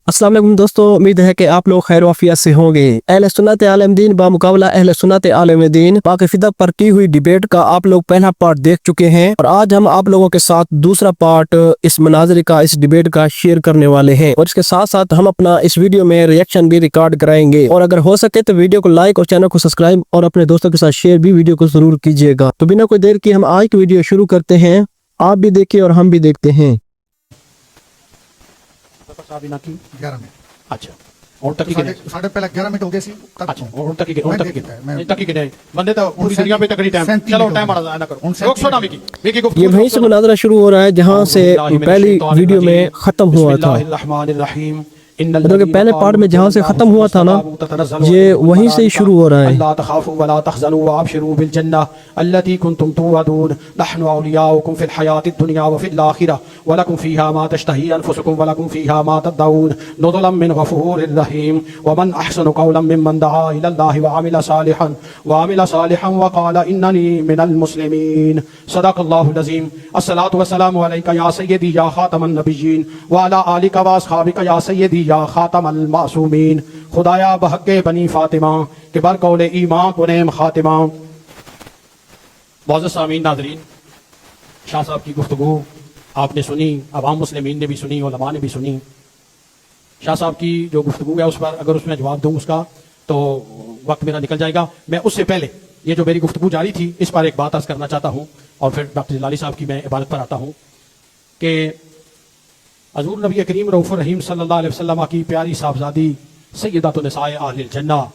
अस्सलाम वालेकुम दोस्तों, उम्मीद है कि आप लोग खैर वाफियत से होंगे। अहले सुन्नत आलम दीन बामुकाबला अहले सुन्नत आलम दीन पाक फिदा पर की हुई डिबेट का आप लोग पहला पार्ट देख चुके हैं और आज हम आप लोगों के साथ दूसरा पार्ट इस मुनाज़रे का, इस डिबेट का शेयर करने वाले हैं और इसके साथ साथ हम अपना इस वीडियो में रिएक्शन भी रिकॉर्ड कराएंगे। और अगर हो सके तो वीडियो को लाइक और चैनल को सब्सक्राइब और अपने दोस्तों के साथ शेयर भी वीडियो को जरूर कीजिएगा। तो बिना कोई देर की हम आज की वीडियो शुरू करते हैं। आप भी देखिए और हम भी देखते हैं। की 11 में अच्छा और तक ही गिने साढ़े पहले 11 मिनट हो गए सी तक अच्छा और तक ही गिने और तक ही गिने मैं नहीं तक ही गिने बंदे तो पूरी दुनिया पे तकड़ी टाइम चलो टाइम आना ना करो लोग सुना विकी को ये वहीं से मुनाज़रा शुरू हो रहा है जहां से पहली वीडियो में खत्म हुआ था। मतलब कि पहले पार्ट में जहाँ से खत्म हुआ था ना, ये वहीं से ही शुरू हो रहा है। अल्लाह तखाफू वला तहज़नू वअबशिरू बिल जन्नह अल्लती कुंतुम तुअदून नहनु औलियाउकुम फिल हयातिद दुनिया व फिल आखिरह व लकुम फीहा मा तश्तही अनफुसुकुम व लकुम फीहा मा तदऊन नुज़ुलन मिन गफूरिर रहीम व मन अहसनु क़ौलन मिम्मन दआ इलल्लाहि व अमिला सालिहन व क़ाला इन्ननी मिनल मुस्लिमीन। सदक़ल्लाहुल अज़ीम। अस्सलातु वस्सलामु अलैका या सय्यदी या ख़ातमन नबिय्यीन व अला आलिका व अस्हाबिका या सय्यदी या खातमल मासूमीन। खुदाया बहक़्क़े बनी फातिमा के बरकौले ईमान कुनेम खातिमा। मुअज़्ज़ज़ सामीन नाज़रीन, शाह साहब की गुफ्तगू आपने सुनी, अवाम मुस्लिमीन ने भी सुनी, उलमा ने भी सुनी। शाह साहब की जो गुफ्तगू है उस पर अगर उसमें जवाब दूँ उसका तो वक्त मेरा निकल जाएगा। मैं उससे पहले ये जो मेरी गुफ्तगू जारी थी इस पर एक बात अर्ज़ करना चाहता हूँ और फिर डॉक्टर जलाली साहब की मैं इबारत पर आता हूँ कि हज़ूर नबी करीम रऊफ़ुर रहीम सल्लल्लाहु अलैहि वसल्लम की प्यारी साहबजादी सय्यदातुन निसाए अहलिल जन्नह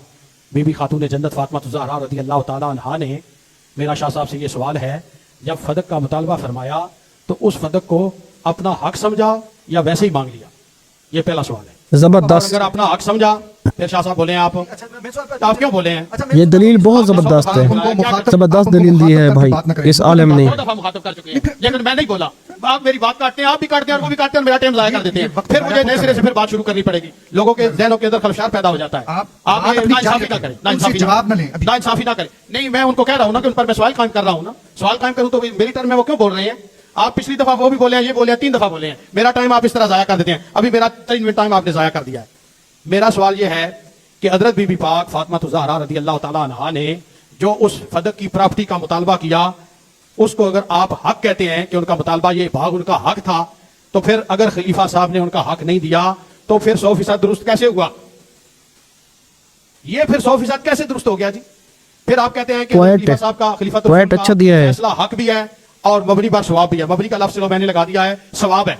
बीबी खातून जन्नत फ़ातिमा ज़हरा रज़ियल्लाहु ताला अन्हा ने, मेरा शाह साहब से ये सवाल है, जब फ़दक का मुतालबा फरमाया तो उस फ़दक को अपना हक समझा या वैसे ही मांग लिया? ये पहला सवाल है। जबरदस्त। अगर अपना हक समझा फिर शाह साहब बोले आप आप क्यों बोले हैं? ये दलील बहुत जबरदस्त है, जबरदस्त दलील दी है भाई इस आलम ने। दफा मुखातब कर चुके हैं लेकिन मैं नहीं बोला। आप मेरी बात काटते हैं, आप भी काटते हैं और वो भी काटते हैं और मेरा टाइम जाया कर देते हैं। फिर मुझे नए सिरे से फिर बात शुरू करनी पड़ेगी। लोगों के ज़हनों के अंदर खलशार पैदा हो जाता है। आप नाइंसाफी ना करें, नाइंसाफी ना करें। नहीं, मैं उनको कह रहा हूँ ना कि उन पर मैं सवाल कायम कर रहा हूँ ना। सवाल कायम करूँ तो मेरी टर्न में वो क्यों बोल रहे हैं? आप पिछली दफा वो भी बोले हैं, ये बोले हैं, 3 दफा बोले हैं। मेरा टाइम आप इस तरह जाया कर देते हैं। अभी मेरा 3 मिनट टाइम आपने जाया कर दिया है। मेरा सवाल ये है कि हज़रत बीबी पाक फातिमा ज़हरा रज़ियल्लाहु ताला अन्हा ने जो उस फदक की प्रॉपर्टी का मुतालबा किया, उसको अगर आप हक कहते हैं कि उनका मुतालबा ये भाग उनका हक था, तो फिर अगर खलीफा साहब ने उनका हक नहीं दिया तो फिर 100% दुरुस्त कैसे हुआ? ये फिर 100% कैसे दुरुस्त हो गया जी? फिर आप कहते हैं कि खलीफा साहब का खलीफा तो अच्छा दिया है, फैसला हक भी है और मबनी पर सवाब भी है। मबनी का लफ्ज़ मैंने लगा दिया है, सवाब है।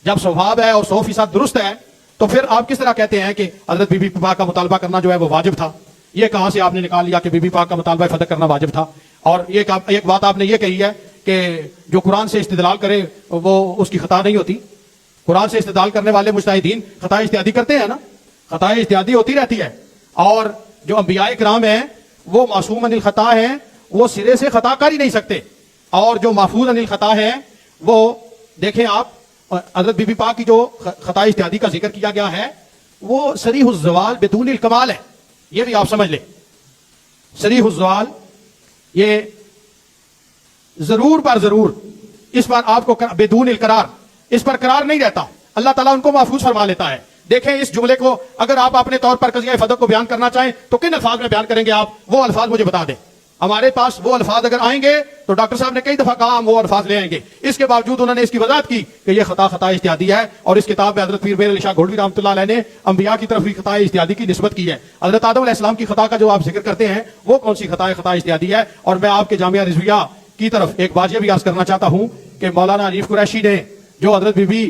जब सवाब है और 100% दुरुस्त है तो फिर आप किस तरह कहते हैं कि हजरत बीबी पाक का मुतालबा करना जो है वो वाजिब था? ये कहां से आपने निकाल लिया कि बीबी पाक का मुतालबा फदक करना वाजिब था? और एक बात आपने ये कही है कि जो कुरान से इस्तिदलाल करे वो उसकी खता नहीं होती। कुरान से इस्तिदलाल करने वाले मुजतहिदीन खता इज्तिहादी करते हैं ना, खता इज्तिहादी होती रहती है। और जो अंबिया इकराम है वो मासूम अनिल खता है, वो सिरे से खता कर ही नहीं सकते। और जो महफूज अनिल खता है वो देखें आप, हज़रत बीबी पाक की जो खता इज्तिहादी का जिक्र किया गया है वो सरीहुज़ ज़वाल बिदूनिल कमाल है। ये भी आप समझ लें, सरीहुज़ ज़वाल ये जरूर पर जरूर, इस पर आपको बेदूनिल करार, इस पर करार नहीं रहता। अल्लाह ताला उनको महफूज फरमा लेता है। देखें इस जुमले को, अगर आप अपने तौर पर कज़िया फदक को बयान करना चाहें तो किन अल्फाज में बयान करेंगे आप? वो अल्फाज मुझे बता दें। हमारे पास वो अल्फाज अगर आएंगे तो डॉक्टर साहब ने कई दफा कहा हम वो अल्फाज ले आएंगे। इसके बावजूद उन्होंने इसकी वजाहत की कि ये खता इज्तिहादी है। और इस किताब में हजरत पीर मेर अली शाह घोड़वी रहमतुल्लाह अलैह ने अंबिया की तरफ भी खता इज्तिहादी की निस्बत की है। हजरत आदम अलैहिस्सलाम की खता का जो आप जिक्र करते हैं वो कौन सी खता इज्तिहादी है? और मैं आपके जामिया रिजविया की तरफ एक बात यह भी अर्ज करना चाहता हूं कि मौलाना अनीफ कुरैशी ने जो हजरत बीबी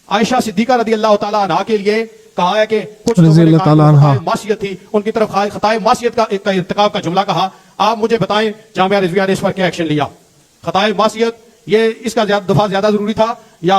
आयशा सिद्दीका रज़ियल्लाहु ताला अन्हा के लिए कहा है कि कुछ मासियत थी, उनकी तरफ खताए मासियत का इर्तिकाब का जुमला कहा। आप मुझे बताएं जामिया रिजविया ने इस पर क्या एक्शन लिया? खताए मासियत ये इसका दफा ज्यादा जरूरी था या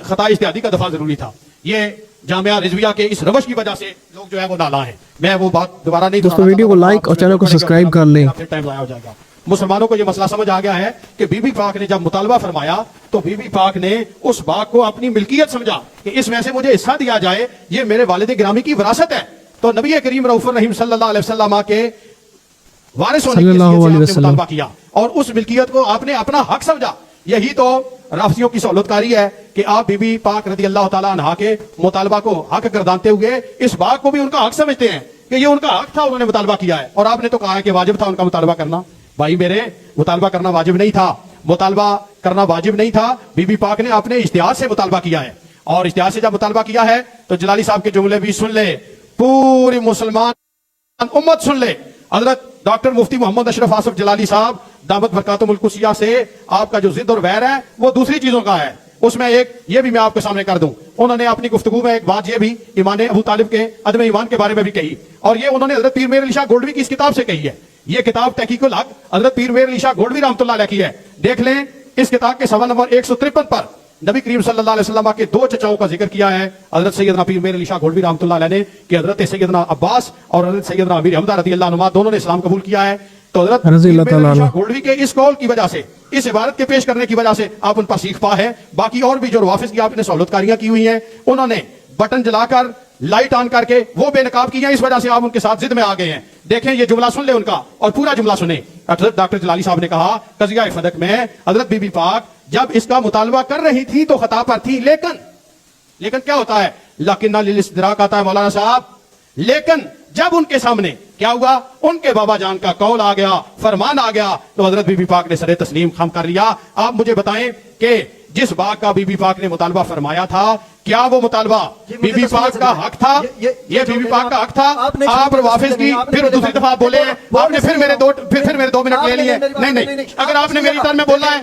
खता इज्तिहादी का दफा जरूरी था? ये जामिया रिजविया के इस रवश की वजह से लोग जो है वो नाला है। मैं वो बात दोबारा नहीं, दोस्तों वीडियो को लाइक और चैनल को सब्सक्राइब कर लें, फिर टाइम ज़ाया हो जाएगा। मुसलमानों को यह मसला समझ आ गया है कि बीबी पाक ने जब मुतालबा फरमाया तो बीबी पाक ने उस बाग को अपनी मिल्कियत समझा कि इसमें से मुझे हिस्सा दिया जाए, ये मेरे वालिद गिरामी की विरासत है। तो नबी करीम रऊफ़ुर रहीम सल्लल्लाहु अलैहि वसल्लम के वारिस होने की मुतालबा किया और उस मिल्कियत को आपने अपना हक समझा। यही तो राफियों की सहूलतकारी है कि आप बीबी पाक रदी अल्लाह ताला अन्हा के मुतालबा को हक गर्दानते हुए इस बात को भी उनका हक समझते हैं कि ये उनका हक था, उन्होंने मुतालबा किया है। और आपने तो कहा है कि वाजिब था उनका मुतालबा करना। भाई मेरे, मुतालबा करना वाजिब नहीं था, मुतालबा करना वाजिब नहीं था। बीबी पाक ने अपने इज्तिहाद से मुतालबा किया है, और इज्तिहाद से जब मुतालबा किया है तो जलाली साहब के जुमले भी सुन ले, पूरी मुसलमान उम्मत सुन ले। हजरत डॉक्टर मुफ्ती मोहम्मद अशरफ आसिफ जलाली साहब दामत बरकातुहुल कुसिया से आपका जो जिद और वैर है वो दूसरी चीजों का है। उसमें एक ये भी मैं आपके सामने कर दूं, उन्होंने अपनी गुफ्तगू में एक बात ये भी ईमान अबू तालिब के अदम ईमान के बारे में भी कही, और ये उन्होंने हजरत पीर मेर अली शाह गोल्डवी की इस किताब से कही है। ये किताब तहकीकुल हक हजरत पीर मेर अली शाह गोल्डवी रहमतुल्लाह अलैह की है। देख लें, इस किताब के सवाल नंबर 153 पर नबी करीम सल्लल्लाहु अलैहि वसल्लम के दो चचाओं का जिक्र किया है हजरत सैयदना पीर मेर अली शाह गोल्डवी रहमतुल्लाह अलैह ने, कि हजरत सैयदना अब्बास और हजरत सैयदना अमीर हमदा रज़ी अल्लाह अन्हुमा दोनों ने इस्लाम कबूल किया है। तो हजरत रज़ी अल्लाह पीर मेर तआला अली शाह अन्हु गोल्डवी के इस कौल की वजह से, इस इबारत के पेश करने की वजह से आप उन पर सीख पा है। बाकी और भी जो रवाफिज की आपने सहूलतकारियां की हुई हैं, उन्होंने बटन जलाकर लाइट ऑन करके वो बेनकाब की है, इस वजह से आप उनके साथ जिद में आ गए हैं। देखें, ये जुमला सुन ले उनका और पूरा जुमला सुने। डॉक्टर जलाली साहब ने कहा कज़िया फदक में हजरत बीबी पाक जब इसका मुतालबा कर रही थी तो खता पर थी, लेकिन क्या होता है, लकिन लिल इस्तिदराक आता है मौलाना साहब। लेकिन जब उनके सामने क्या हुआ, उनके बाबा जान का कौल आ गया, फरमान आ गया, तो हजरत बीबी पाक ने सरे तस्लीम खम कर लिया। आप मुझे बताएं कि जिस बात का बीबी पाक ने मुतालबा फरमाया था, क्या वो मुतालबा बीबी पाक का हक था? ये बीबी पाक का हक था। आप वाफिज की फिर दूसरी दफा बोले, आपने फिर मेरे 2 मिनट ले लिए। नहीं, अगर आपने मेरी टर्न में बोलना है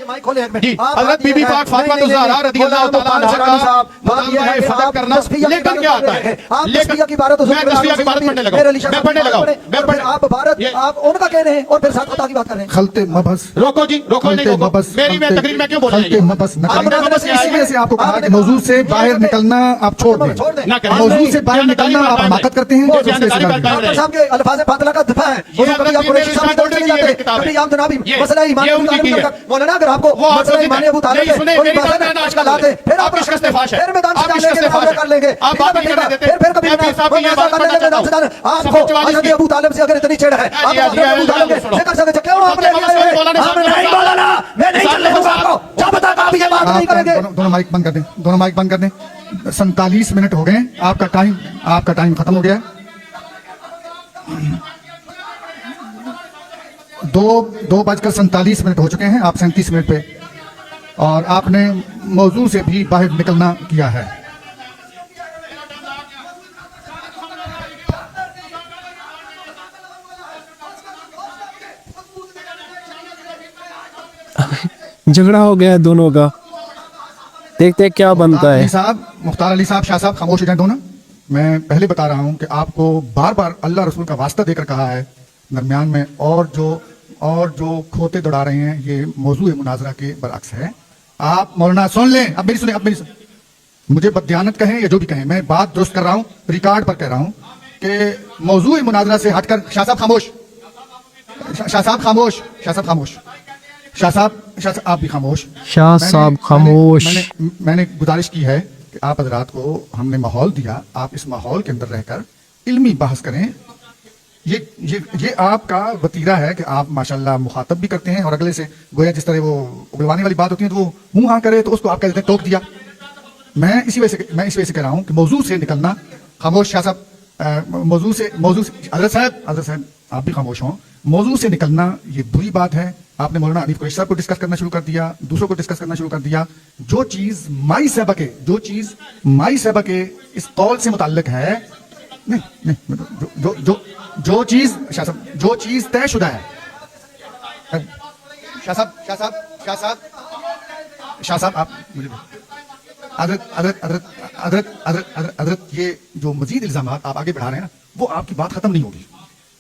जी, हजरत बीबी पाक फातिमा ज़हरा रज़ी अल्लाह तआला अन्हा का मुतालबा फदक करना, लेकिन क्या आता है, लेकिन मैं तस्बीह की बात पढ़ने लगा, आप उनका कह रहे हैं और फिर साथ खता की बात कर रहे हैं। खलते मबस रोको जी, रोको नहीं रोको, मेरी मैं तकरीर में क्यों बोल रही इसीलिए से आपको कहा कि मौजूद से बाहर निकलना आप छोड़ दें। मौजूद से बाहर निकलना आप हमाकत करते हैं। डॉक्टर साहब के अल्फाज फातिला का दफा है, कभी आप कुरैशी साहब की तरफ चले जाते हैं, कभी आप जनाबी मसला ईमान अबू तालिब का मौलाना, अगर आपको मसला ईमान अबू तालिब के कोई मसला लाते फिर आप फिर मैदान से जाने कर लेंगे, फिर कभी आपको हजरत अबू तालिब से अगर इतनी छेड़ है, आप अबू तालिब से कर सकते क्यों आपने नहीं बोला? मैं नहीं चलने दूंगा आपको, क्या पता आप ये बात नहीं करेंगे। दोनों माइक बंद कर दें, दोनों माइक बंद कर दें। 47 मिनट हो गए, आपका टाइम खत्म हो गया। 2:47 हो चुके हैं, आप 37 मिनट पे, और आपने मौजू से भी बाहर निकलना किया है। झगड़ा हो गया है दोनों का, देखते हैं क्या बनता है। साहब मुख्तार अली साहब, शाह साहब खामोश हो जाए दोनों। मैं पहले बता रहा हूं कि आपको बार बार अल्लाह रसूल का वास्ता देकर कहा है दरमियान में, और जो खोते दौड़ा रहे हैं ये मौजू मुनाजरा के बरअक्स है। आप मौलाना सुन लें, अब मेरी सुने, मुझे बददियानत कहें या जो भी कहें, मैं बात दुरुस्त कर रहा हूं, रिकॉर्ड पर कह रहा हूं कि मौजू मुनाजरा से हटकर शाह साहब खामोश, शाह साहब खामोश, शाह साहब खामोश, शाह साहब आप भी खामोश, शाह साहब खामोश। मैंने गुजारिश की है कि आप हजरात को हमने माहौल दिया, आप इस माहौल के अंदर रहकर इल्मी बहस करें। ये आपका वतीरा है कि आप माशाल्लाह मुखातब भी करते हैं, और अगले से गोया जिस तरह वो उगलवाने वाली बात होती है तो वो मुंह हाँ करे तो उसको आप कह देते हैं टोक दिया। मैं इस वजह से कह रहा हूँ कि मौजू से निकलना खामोश। शाह साहब मौजू से हजरत साहब आप भी खामोश हों। मौजू से निकलना ये बुरी बात है। आपने मौलाना हनीफ कुरैशी साहब को डिस्कस करना शुरू कर दिया, दूसरों को डिस्कस करना शुरू कर दिया। जो चीज माई साहबा के इस कौल से मुताल्लिक है, नहीं जो चीज तयशुदा है, शाह साहब आप मुझे हजरत ये जो मजीद इल्जामात आप आगे बढ़ा रहे हैं ना, वो आपकी बात खत्म नहीं होगी।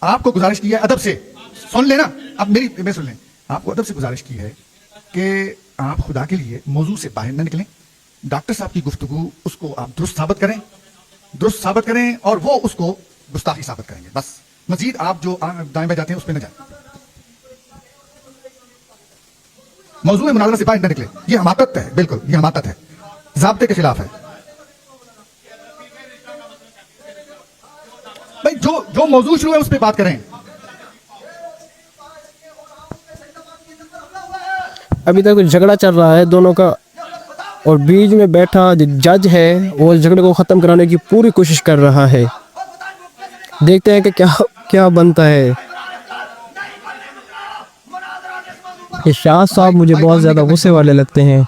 आपको गुजारिश की है अदब से, सुन लेना, अब मेरी सुन लें। आपको अदब से गुजारिश की है कि आप खुदा के लिए मौजू से बाहर न निकलें। डॉक्टर साहब की गुफ्तगू उसको आप दुरुस्त साबित करें और वो उसको गुस्ताखी साबित करेंगे। बस मजीद आप जो दाएं बाएं जाते हैं उस पर न जाए। मौजू मुनाजरा से बाहर न निकले, ये हमाकत है, बिल्कुल ये हमाकत है, ज़ाब्ते के खिलाफ है। भाई जो मौजू शुरू है उस पर बात करें। अभी तक झगड़ा चल रहा है दोनों का, और बीच में बैठा जो जज है वो झगड़े को ख़त्म कराने की पूरी कोशिश कर रहा है। देखते हैं कि क्या क्या बनता है। ये शाह साहब मुझे बहुत ज़्यादा गुस्से वाले लगते हैं।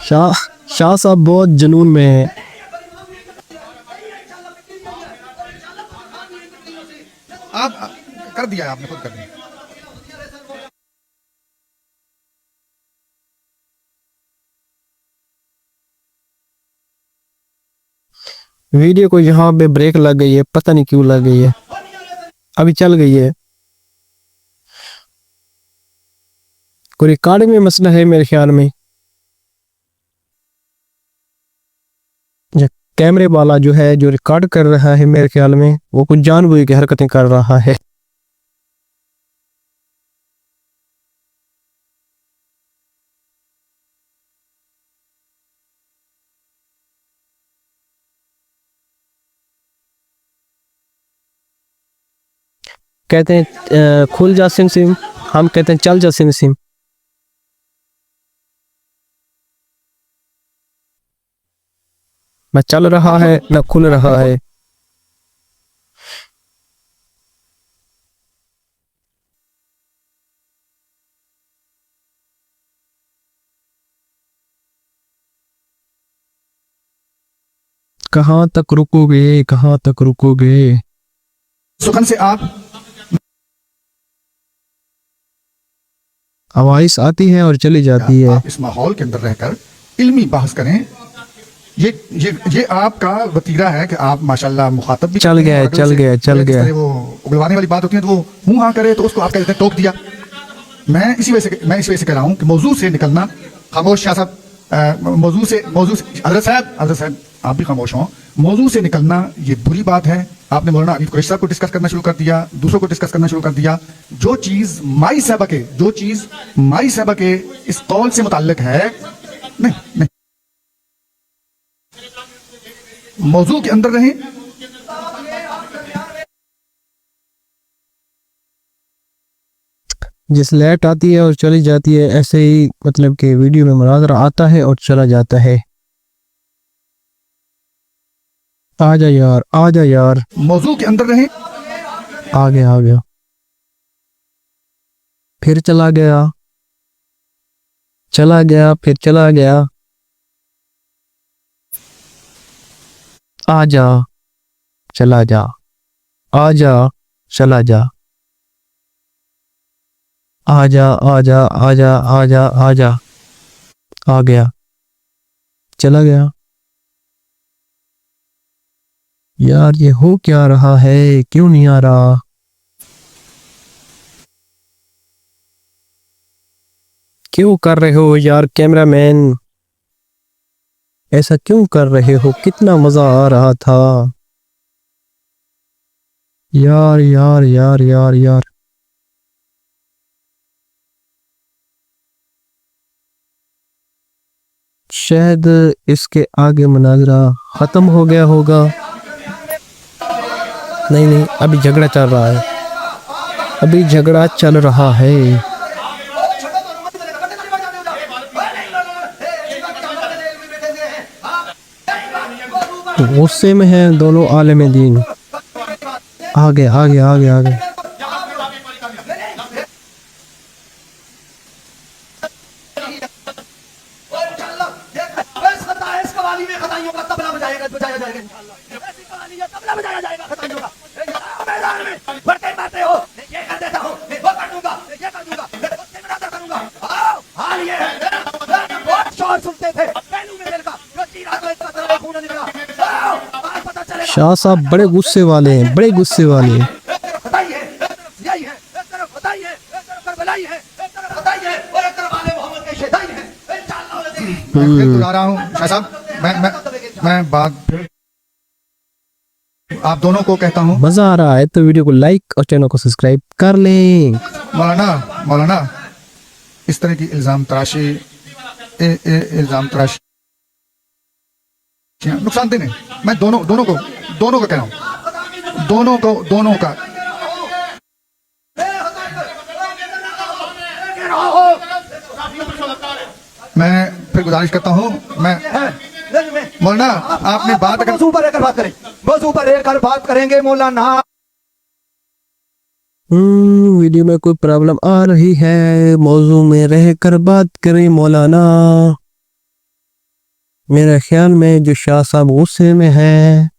शाह साहब बहुत जुनून में है। आप कर दिया, आपने खुद कर दिया। वीडियो को यहाँ पे ब्रेक लग गई है, पता नहीं क्यों लग गई है, अभी चल गई है। कोई रिकॉर्डिंग में मसला है मेरे ख्याल में। कैमरे वाला जो है जो रिकॉर्ड कर रहा है मेरे ख्याल में वो कुछ जानबूझ के हरकतें कर रहा है। कहते हैं खुल जा सिम सिम, हम कहते हैं चल जा सिम सिम। न चल रहा है न खुल रहा है। कहाँ तक रुकोगे, कहाँ तक रुकोगे? सुखन से आप आवाज़ आती है और चली जाती है। आप इस माहौल के अंदर रहकर इल्मी बहस करें। ये आपका वतीरा है कि आप माशाल्लाह मुखातब भी चल करते हैं, गया, अगर चल उसे गया, चल इस गया। तरह वो उगलवाने वाली बात होती है तो वो मुंह हाँ करे तो उसको आप कहते हैं टोक दिया। मैं इसी वजह से कह रहा हूँ कि मौजू से निकलना। खामोश शाह साहब, मौजू से हजरत साहब आप भी खामोश हों। मौजू से निकलना ये बुरी बात है। आपने मौलाना अबीद कुरैशी साहब को डिस्कस करना शुरू कर दिया, दूसरों को डिस्कस करना शुरू कर दिया। जो चीज माई साहबा के इस कौल से मुताल्लिक है, नहीं मौजू के अंदर रहें। जिस लाइट आती है और चली जाती है, ऐसे ही मतलब कि वीडियो में मुनाज़रा आता है और चला जाता है। आ जा यार, आ जा यार। मौजू के अंदर रहें। आ गया, फिर चला गया, फिर चला गया। आ जा, चला जा, आ जा, चला जा, आ जा, आ जा, आ जा, आ जा, आ जा। आ गया, चला गया। यार ये हो क्या रहा है, क्यों नहीं आ रहा? क्यों कर रहे हो यार कैमरामैन, ऐसा क्यों कर रहे हो? कितना मजा आ रहा था यार यार यार यार यार। शायद इसके आगे मुनाजरा खत्म हो गया होगा। नहीं, अभी झगड़ा चल रहा है, अभी झगड़ा चल रहा है। गुस्से में हैं दोनों आलिम दीन। आगे। शाह साहब बड़े गुस्से वाले हैं, बड़े गुस्से वाले हैं। मैं फिर बुला रहा हूँ शाह साहब, मैं बात आप दोनों को कहता हूँ। मजा आ रहा है तो वीडियो को लाइक और चैनल को सब्सक्राइब कर लें। मौलाना इस तरह की इल्जाम तराशी नुकसान देने। मैं दोनों को कह रहा हूँ, दोनों का मैं फिर गुजारिश करता हूँ, मैं मौलाना आपने बात अगर मौजू पर रहकर बात करें, मौजू पर रहकर बात करेंगे मौलाना। वीडियो में कोई प्रॉब्लम आ रही है, मौजू में रहकर बात करें मौलाना। मेरे ख्याल में जो शाह साहब गुस्से में है,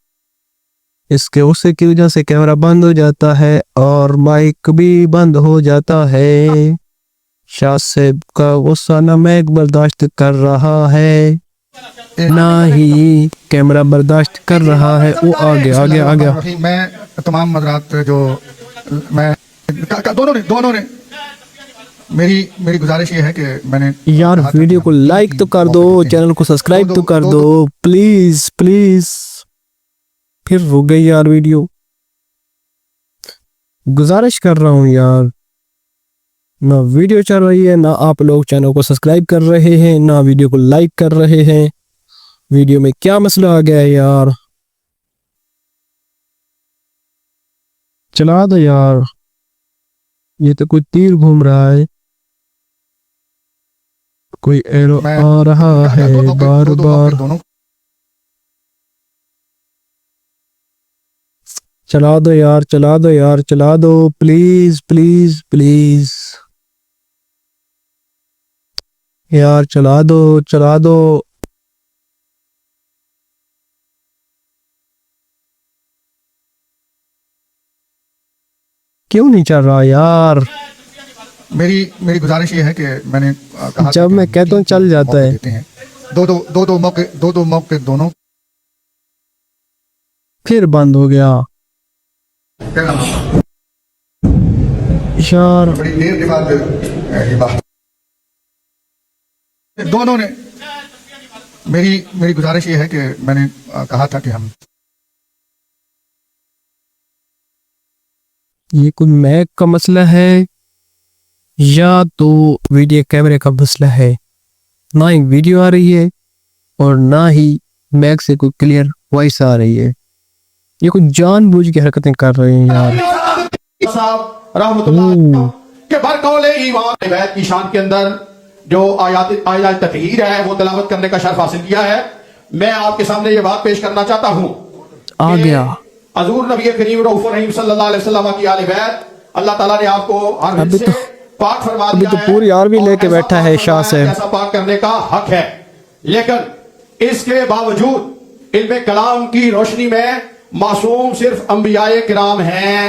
इसके गुस्से की वजह से कैमरा बंद हो जाता है और माइक भी बंद हो जाता है। शाह साहब का गुस्सा ना माइक बर्दाश्त कर रहा है, ना ही कैमरा बर्दाश्त कर रहा है। वो आ गया। मैं तमाम हज़रात जो मैं दोनों ने मेरी गुजारिश ये है कि मैंने यार वीडियो को लाइक तो कर दो, चैनल को सब्सक्राइब तो कर दो प्लीज प्लीज। फिर रुक गई यार वीडियो। गुजारिश कर रहा हूँ यार, ना वीडियो चल रही है, ना आप लोग चैनल को सब्सक्राइब कर रहे हैं, ना वीडियो को लाइक कर रहे हैं। वीडियो में क्या मसला आ गया है यार? चला दो यार, ये तो कोई तीर घूम रहा है, कोई एरो आ रहा है बार बार। चला दो यार, चला दो प्लीज प्लीज प्लीज यार, चला दो। क्यों नहीं चल रहा यार? मेरी गुजारिश ये है कि मैंने कहा जब मैं कहता हूँ चल जाता है। देते हैं दो मौके दोनों। फिर बंद हो गया यार। बड़ी देर के बाद ये बात दोनों ने मेरी गुजारिश ये है कि मैंने कहा था कि हम ये कोई मैक का मसला है या तो वीडियो कैमरे का मसला है। ना ही वीडियो आ रही है और ना ही मैक से कोई क्लियर वॉइस आ रही है। ये कोई जानबूझ के हरकतें कर रहे हैं यार। साहब रहमतुल्लाह के बरकौले ईमान रिवायत की शान के अंदर जो आयात ततहीर है वो तिलावत करने का शर्फ हासिल किया है। मैं आपके सामने ये बात पेश करना चाहता हूँ। आ गया हजूर नबी करीम रऊफ़ुर रहीम सल्लल्लाहु अलैहि वसल्लम की आले बैत, अल्लाह ताला ने आपको हर अभी से तो पाक फरमा अभी दिया तो है पूरी आर्मी और लेके ऐसा बैठा पाक है शाह फरमाया साहब। ऐसा पाक करने का हक है, लेकिन इसके बावजूद इल्म कलाम की रोशनी में मासूम सिर्फ अंबियाए किराम हैं।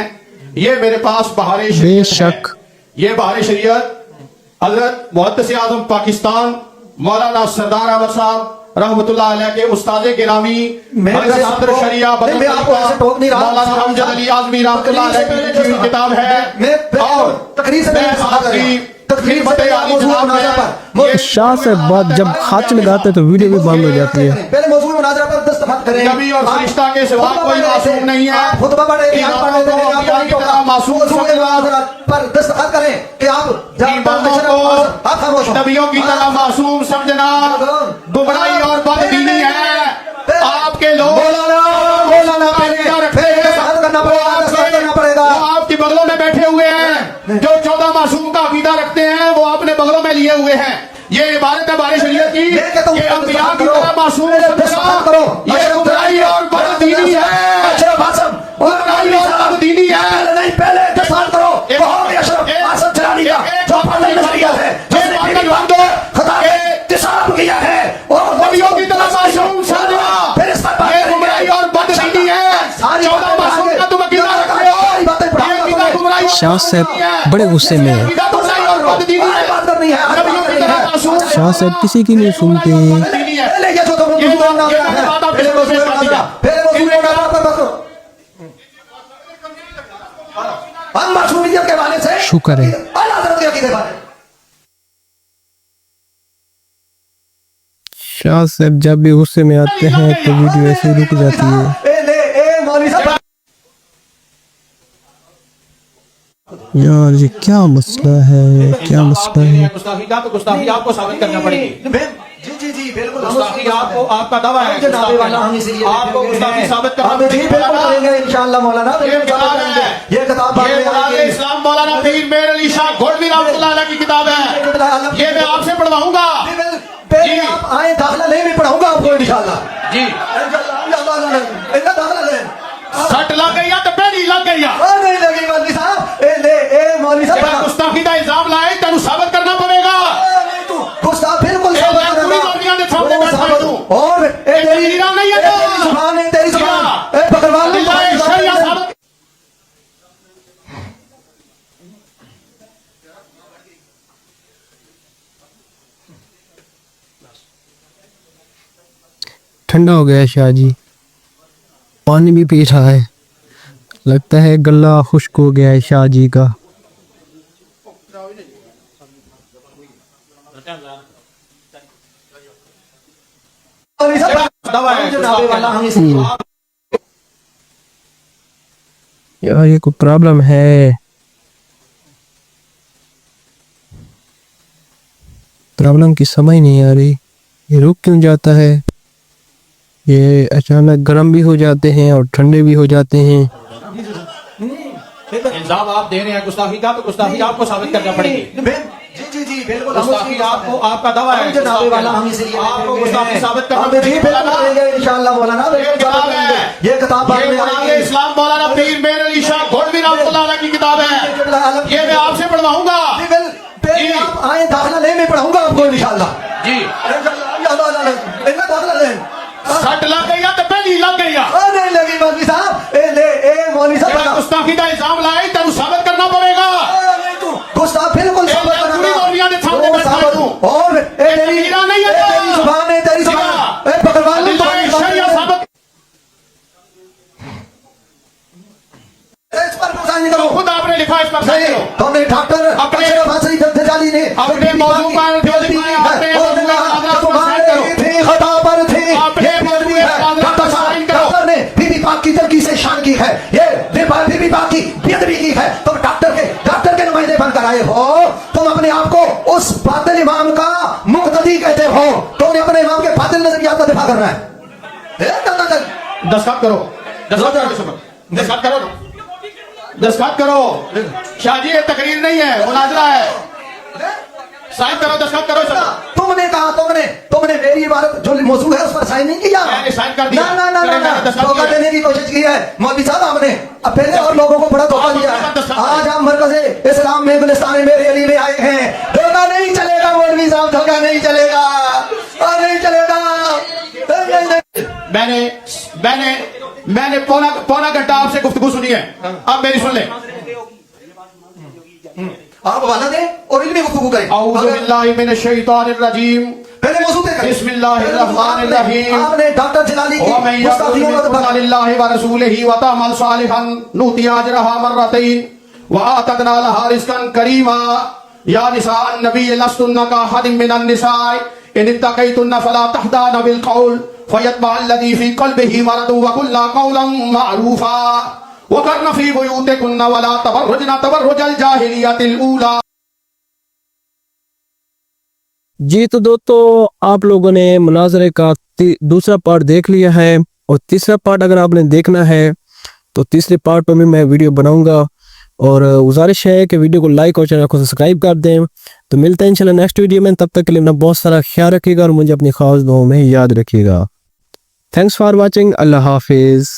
ये मेरे पास बहारे शरीयत बेशक। है। ये बहारे शरीयत हजरत मुहद्दिस आज़म पाकिस्तान मौलाना सरदार अहमद साहब रहमतुल्लाह अलैह के उस्ताद गिरामी हजरत सदर शरिया मैं आपको ऐसे टोक नहीं रहा। मौलाना अमजद अली आज़मी रहमतुल्लाह अलैह की लिखी हुई किताब है और तकरीर से मैं आपकी तकरीर ये शाह से बात जब हाथ लगाते तो वीडियो भी बंद हो जाती है। पहले मौजूद मुनाजरा पर दस्तखत करें। नबी और फरिश्ता के सिवा कोई मासूम नहीं है। खुतबा पढ़े कि आप पढ़े थे, आप अम्बिया की तरह मासूम मौजूद मुनाजरा पर दस्तखत करें कि आप इमामों को नबियों की तरह मासूम समझना गुमराही और बददीनी है। आपके लोग वो आपके बगलों में बैठे हुए हैं, जो 14 मासूम का अकीदा रखते हैं वो अपने बगलों में लिए हुए हैं। ये इबारत है बारिश शरीयत की, ये अंबिया की तरह मासूम समझना ये गुमराही और बददीनी है। गुमराही और बददीनी है। नहीं पहले दस्तखत करो बहुत अशरफ आसद जलाली का जो पढ़ने नजरिया है जिसने मेरी बात को खता के तिसाब किया है और नबियों की तरह मासूम समझना फिर इस पर ये गुमराही और बददीनी है। 14 मासूम का तुम अकीदा रखते हो, ये अकीदा गुमराही और शाह साहब बड़े गुस्से में है। अकीदा गुमराही और बददीनी है। बात करनी है नबियों की तरह मासूम शाह साहब किसी की नहीं सुनते। बददीनी है। पहले ये जो तुम ये मौजूद बात आप पहले मौजूद पेश कर दिया। पहले मौजूद पर बस हम मासूमियत के हवाले से शुक्र है। आला हज़रत के अकीदे पर शाह साहब जब भी गुस्से में आते हैं तो वीडियो ऐसे ही रुक जाती है। ए ले ए मौलवी साहब यार ये क्या मसला है, क्या मसला है? गुस्ताखी का तो गुस्ताखी आपको साबित करना पड़ेगी। जी बिल्कुल गुस्ताखी आपको आपका दावा है। जनाबे वाला हम इसीलिए आपको गुस्ताखी साबित करना हम जी बिल्कुल करेंगे इंशाअल्लाह मौलाना। ये किताब है, ये किताब बाद ये में मुराद आएगी। इस्लाम मौलाना पीर मेर अली शाह गोल्डवी रहमतुल्लाह अलैह की किताब है। ये मैं आपसे पढ़वाऊंगा। जी। आप आए दाखिला नहीं भी पढ़ाऊंगा आपको इंशाल्लाह जी इनका दाखिला ले सट लग गई तो पहली लग गई नहीं लगी मौलवी साहब मौलवी साहब गुस्ताखी का इल्जाम लाए तेन साबित करना पड़ेगा नहीं तू गुस्सा बिल्कुल ए, साबित मैं करेगा। पूरी दुनिया के सामने वो बैठा साबित- हूँ। और तेरी हीरा नहीं है तेरी ना। जुबान है तेरी जुबान बकरवाल अल्लाह शरिया साबित ठंडा हो गया है शाह जी, पानी भी पी रहा है, लगता है गला खुश्क हो गया है शाह जी का। मौलवी साहब दवा है, हम जनाबे वाला हम इसलिए यार ये कोई प्रॉब्लम है, प्रॉब्लम की समझ नहीं आ रही, ये रुक क्यों जाता है, ये अचानक गर्म भी हो जाते हैं और ठंडे भी हो जाते हैं। इल्जाम आप दे रहे हैं गुस्ताखी का तो गुस्ताखी आपको साबित करना पड़ेगी जी बिल्कुल हम गुस्ताखी उसकी आपको आपका दवा है हम जनाबे वाला हम इसलिए आपको गुस्ताखी साबित करना हम जी बिल्कुल करेंगे इंशाल्लाह मौलाना ये किताब है ये किताब बाद ये में कुरान आएगी। इस्लाम मौलाना पीर मेर अली शाह घोड़वी रहमतुल्लाह अलैह की किताब है ये मैं आपसे पढ़वाऊंगा जी पहले आप आए दाखिला नहीं मैं पढ़ाऊंगा आपको इंशाल्लाह जी इनका दाखिला ले सट लग गई तो पहली लग गई नहीं लगी मौलवी साहब मौलवी साहब गुस्ताखी का इल्जाम लाए तेन साबित करना पड़ेगा नहीं तू गुस्सा बिल्कुल ए, साबित मैं पूरी करेगा। दुनिया के सामने वो बैठा साबित- हूँ। और तेरी हीरा नहीं है ना। तेरी जुबान है तेरी जुबान बकरवाल अल्लाह शरिया साबित इस पर गुस्सा नहीं करो खुद आपने लिखा इस पर नहीं तुमने डॉक्टर अपने- अशरफ हसनी दजाली ने अपने मौजू पर जो लिखा है, अपने मौजू पर आदरा तुम्हारे करो। भी खता पर थी अपने ये मौजू बेदबी पर है आदरा डॉक्टर साहब साइन करो। डॉक्टर ने बीबी पाक की तरक्की से शान की है ये बीबी पाक की बेदबी की है तुम डॉक्टर के नुमाइंदे बनकर आए हो तुम अपने आप को उस बातिल इमाम का मुक्तदी कहते हो तुमने अपने इमाम के बातिल नजरियात का दिफा करना है दस्तखत करो दस्तखत करो ना दस्तखत करो शाह जी ये तकरीर नहीं है मुनाजरा है साइन करो दस्तखत करो सब तुमने कहा तुमने मेरी इबारत जो मौजूद है उस पर साइन नहीं किया मैंने साइन कर दिया। ना मैंने दस्तखत धोखा किया। देने की कोशिश की है मौलवी साहब आपने अब पहले और लोगों को बड़ा धोखा आप दिया अपना दस्तखत है करें। आज हम मरकज़ इस्लाम में गुलिस्तान मेरे अली में आए हैं धोखा नहीं चलेगा मौलवी साहब धोखा नहीं चलेगा और नहीं चलेगा मैंने पौना घंटा आपसे गुफ्तगू सुनी है अब मेरी सुन ले आप हवाला दें और इल्मी गुफ्तगू करें औज़ु बिल्लाहि मिनश शैतानिर रजीम पहले मौजूद है बिस्मिल्लाहिर्रहमानिर्रहीम आपने डॉक्टर जिलानी की वमन गुस्ताखियों का यक़ुल दिफा लिल्लाहि व रसूलिही व तअमल सालिहन नूति अजरहा मर्रतैन व आतदना लहा रिज़्क़न करीमा या निसाअन नबी लस्तुन्ना का हदिम मिनन निसाए इन इत्तक़ैतुन्ना फला तहदान बिल क़ौल फयतबअ अल्लज़ी फ़ी क़ल्बिही मरदुन व क़ुल्ना क़ौलन मअरूफ़ा वक़र्न फ़ी बुयूतिकुन्ना वला तबर्रुजना तबर्रुजल जाहिलियतिल ऊला। जी तो दोस्तों आप लोगों ने मुनाजरे का दूसरा पार्ट देख लिया है और तीसरा पार्ट अगर आपने देखना है तो तीसरे पार्ट पर भी मैं वीडियो बनाऊंगा और गुजारिश है कि वीडियो को लाइक और चैनल को सब्सक्राइब कर दें। तो मिलते हैं इंशाल्लाह नेक्स्ट वीडियो में, तब तक के लिए अपना बहुत सारा ख्याल रखिएगा और मुझे अपनी खास दुआओं में याद रखिएगा। थैंक्स फॉर वॉचिंग, अल्लाह हाफिज़।